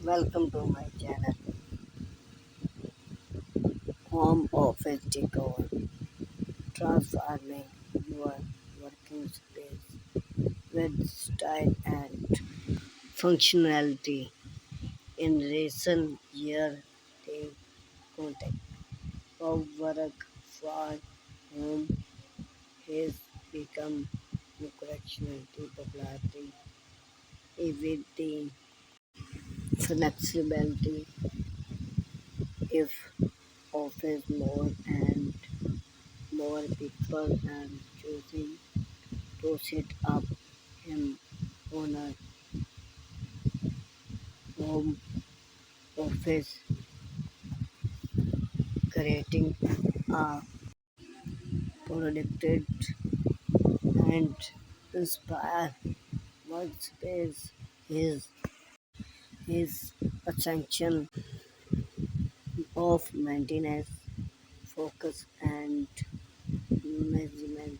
Welcome to my channel, Home Office Decor, transforming your working space with style and functionality. In recent years, the concept of work for home has become increasingly popularity with the flexibility if office more and more people are choosing to set up him on a home office, creating a productive and inspire workspace is essential of maintenance, focus and management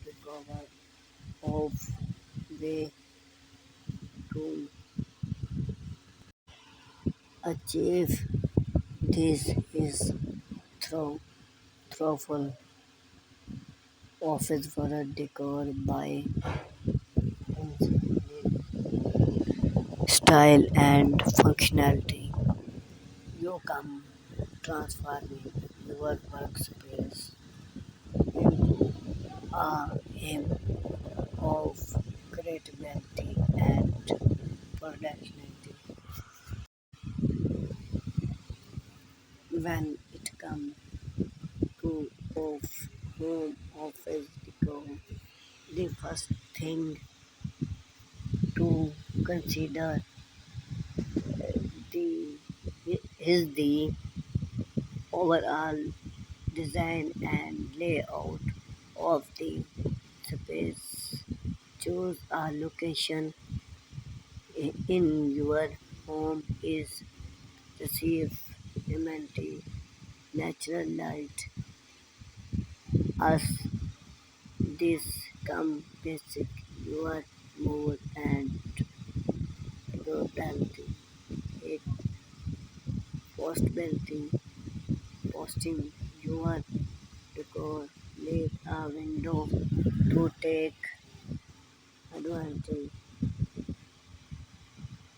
recover of way to achieve this is through thoughtful office for a decor by style and functionality. You come transforming your workspace into a him of creativity and productivity. When it comes to of home office decor, the first thing to consider the is the overall design and layout of the space. Choose a location in your home is receive immunity, natural light as this come basic your mood and durability. It possibility posting your decor leave a window to take advantage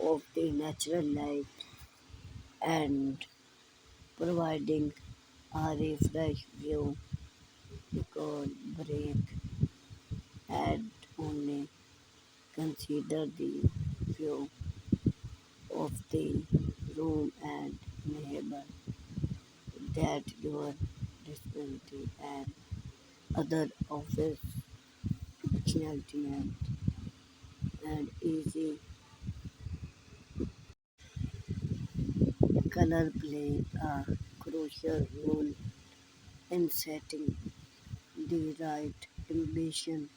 of the natural light and providing a refresh view decor break had only consider the view of the room and neighbor that your disability and other office functionality and easy color play a crucial role in setting the right ambition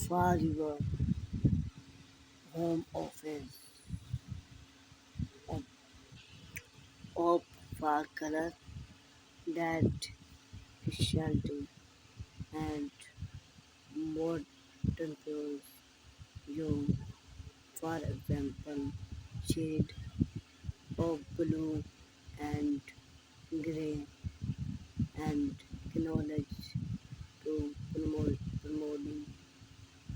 for your home office of, of for color that specialty and modern tools you for example shade of blue and gray and knowledge to promoting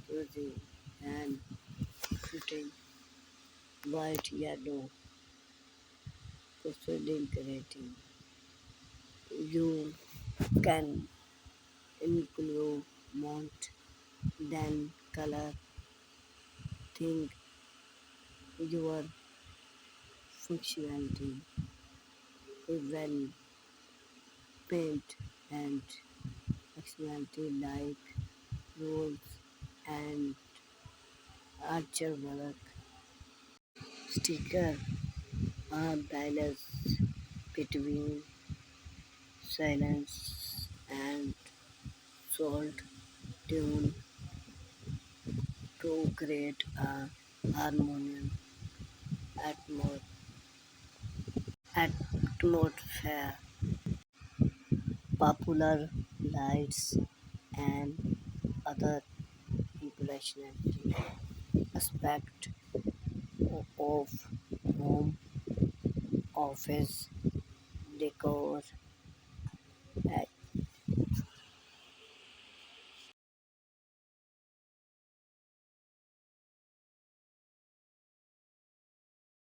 using and putting white yellow proceeding creating. You can include mount then color think your functionality well paint and functionality like rules and archer work sticker are balance between silence and salt tune to create a harmonious atmo- atmosphere. Popular lights and other impressionist aspect of home, office, decor,